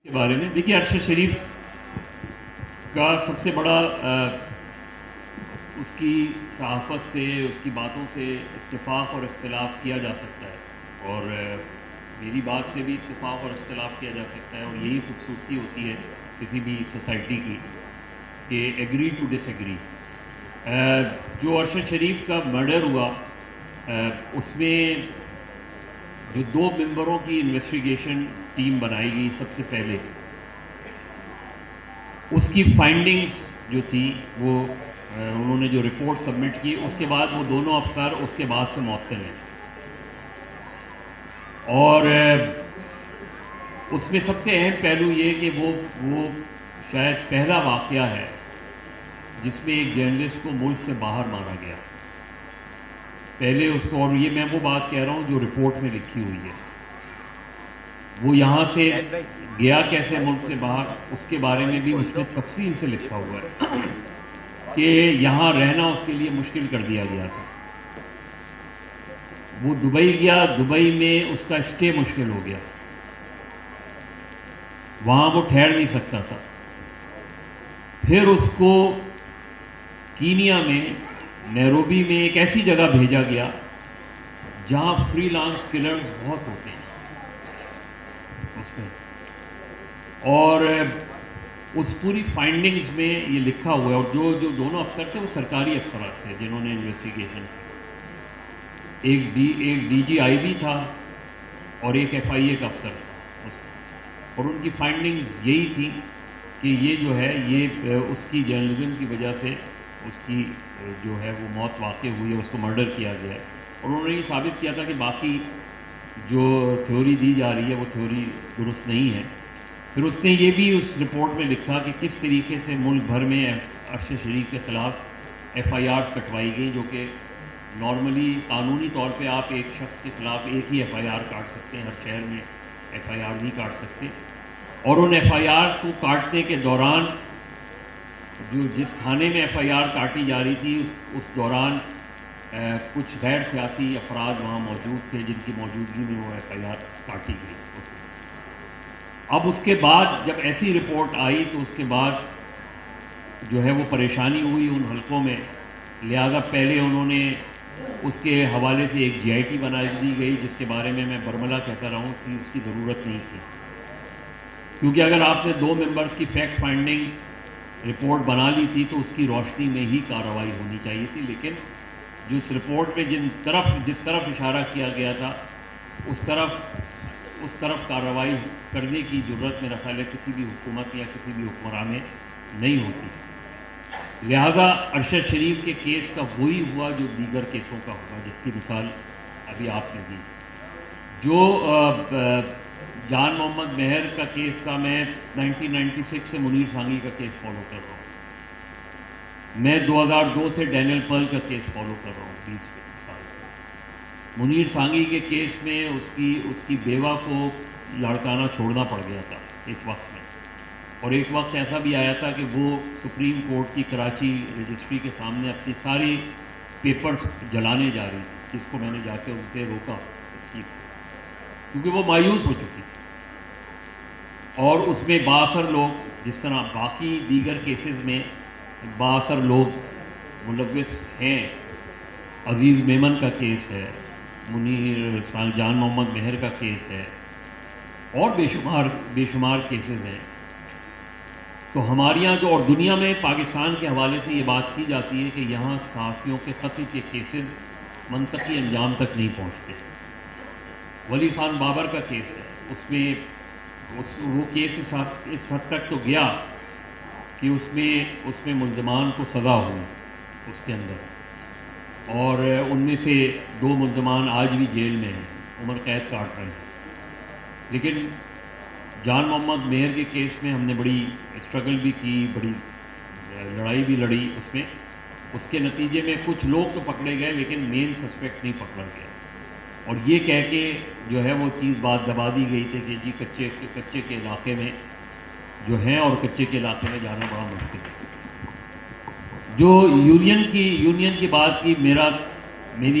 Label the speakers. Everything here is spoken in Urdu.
Speaker 1: کے بارے میں دیکھیے، ارشد شریف کا سب سے بڑا اس کی صحافت سے، اس کی باتوں سے اتفاق اور اختلاف کیا جا سکتا ہے، اور میری بات سے بھی اتفاق اور اختلاف کیا جا سکتا ہے، اور یہی خوبصورتی ہوتی ہے کسی بھی سوسائٹی کی کہ ایگری ٹو ڈس ایگری۔ جو ارشد شریف کا مرڈر ہوا، اس میں جو 2 ممبروں کی انویسٹیگیشن ٹیم بنائی گئی سب سے پہلے، اس کی فائنڈنگز جو تھی وہ انہوں نے جو رپورٹ سبمٹ کی، اس کے بعد وہ دونوں افسر اس کے بعد سے معطل ہیں، اور اس میں سب سے اہم پہلو یہ کہ وہ شاید پہلا واقعہ ہے جس میں ایک جرنلسٹ کو ملک سے باہر مارا گیا۔ پہلے اس کو، اور یہ میں وہ بات کہہ رہا ہوں جو رپورٹ میں لکھی ہوئی ہے، وہ یہاں سے گیا کیسے ملک سے باہر، اس کے بارے میں بھی اس میں تفصیل سے لکھا ہوا ہے کہ یہاں رہنا اس کے لیے مشکل کر دیا گیا تھا۔ وہ دبئی گیا، دبئی میں اس کا اسٹے مشکل ہو گیا، وہاں وہ ٹھہر نہیں سکتا تھا۔ پھر اس کو کینیا میں، نیروبی میں ایک ایسی جگہ بھیجا گیا جہاں فری لانس کلرز بہت ہوتے ہیں اس میں، اور اس پوری فائنڈنگز میں یہ لکھا ہوا ہے۔ اور جو دونوں افسر تھے وہ سرکاری افسرات تھے جنہوں نے انویسٹیگیشن کی، ایک ڈی جی آئی بی تھا اور ایک ایف آئی اے کا افسر تھا اس میں، اور ان کی فائنڈنگز یہی تھی کہ یہ جو ہے یہ اس کی جرنلزم کی وجہ سے اس کی جو ہے وہ موت واقع ہوئی ہے، اس کو مرڈر کیا گیا ہے، اور انہوں نے یہ ثابت کیا تھا کہ باقی جو تھیوری دی جا رہی ہے وہ تھیوری درست نہیں ہے۔ پھر اس نے یہ بھی اس رپورٹ میں لکھا کہ کس طریقے سے ملک بھر میں ارشد شریف کے خلاف ایف آئی آرز کٹوائی گئی، جو کہ نارملی قانونی طور پہ آپ ایک شخص کے خلاف ایک ہی ایف آئی آر کاٹ سکتے ہیں، ہر شہر میں ایف آئی آر نہیں کاٹ سکتے، اور ان ایف آئی آر کو کاٹنے کے دوران جس تھانے میں ایف آئی آر کاٹی جا رہی تھی اس دوران کچھ غیر سیاسی افراد وہاں موجود تھے جن کی موجودگی میں وہ ایف آئی آر کاٹی گئی۔ اب اس کے بعد جب ایسی رپورٹ آئی تو اس کے بعد جو ہے وہ پریشانی ہوئی ان حلقوں میں، لہذا پہلے انہوں نے اس کے حوالے سے ایک جی آئی ٹی بنا دی گئی، جس کے بارے میں برملا کہتا رہا ہوں کہ اس کی ضرورت نہیں تھی، کیونکہ اگر آپ نے 2 ممبرز کی فیکٹ فائنڈنگ رپورٹ بنا لی تھی تو اس کی روشنی میں ہی کارروائی ہونی چاہیے تھی، لیکن جو اس رپورٹ میں جس طرف اشارہ کیا گیا تھا اس طرف کارروائی کرنے کی ضرورت میرا خیال ہے کسی بھی حکومت یا کسی بھی حکمران میں نہیں ہوتی۔ لہذا ارشد شریف کے کیس کا وہی ہوا جو دیگر کیسوں کا ہوا، جس کی مثال ابھی آپ نے دی۔ جو جان محمد مہر کا کیس تھا، میں 1996 سے منیر سانگھی کا کیس فالو کر رہا ہوں، میں 2002 سے ڈینیل پرل کا کیس فالو کر رہا ہوں، 20-25 سال سے۔ منیر سانگھی کے کیس میں اس کی بیوہ کو لاڑکانہ چھوڑنا پڑ گیا تھا ایک وقت میں، اور ایک وقت ایسا بھی آیا تھا کہ وہ سپریم کورٹ کی کراچی رجسٹری کے سامنے اپنی ساری پیپرز جلانے جا رہی تھی، جس کو میں نے جا کے ان سے روکا اس چیز کو، کیونکہ وہ مایوس ہو چکی تھی، اور اس میں بااثر لوگ، جس طرح باقی دیگر کیسز میں بااثر لوگ ملوث ہیں، عزیز میمن کا کیس ہے، جان محمد مہر کا کیس ہے، اور بے شمار کیسز ہیں۔ تو ہمارے یہاں جو، اور دنیا میں پاکستان کے حوالے سے یہ بات کی جاتی ہے کہ یہاں صحافیوں کے قتل کے کیسز منطقی انجام تک نہیں پہنچتے۔ ولی خان بابر کا کیس ہے، اس میں وہ کیس اس حد تک تو گیا کہ اس میں ملزمان کو سزا ہوئی اس کے اندر، اور ان میں سے 2 ملزمان آج بھی جیل میں ہیں، عمر قید کاٹ رہے ہیں۔ لیکن جان محمد مہر کے کیس میں ہم نے بڑی اسٹرگل بھی کی، بڑی لڑائی بھی لڑی اس میں، اس کے نتیجے میں کچھ لوگ تو پکڑے گئے لیکن مین سسپیکٹ نہیں پکڑا گیا، اور یہ کہہ کے جو ہے وہ چیز بات دبا دی گئی تھی کہ جی کچے کے علاقے میں جو ہیں، اور کچے کے علاقے میں جانا بڑا مشکل ہے۔ جو یونین کی بات کی، میرا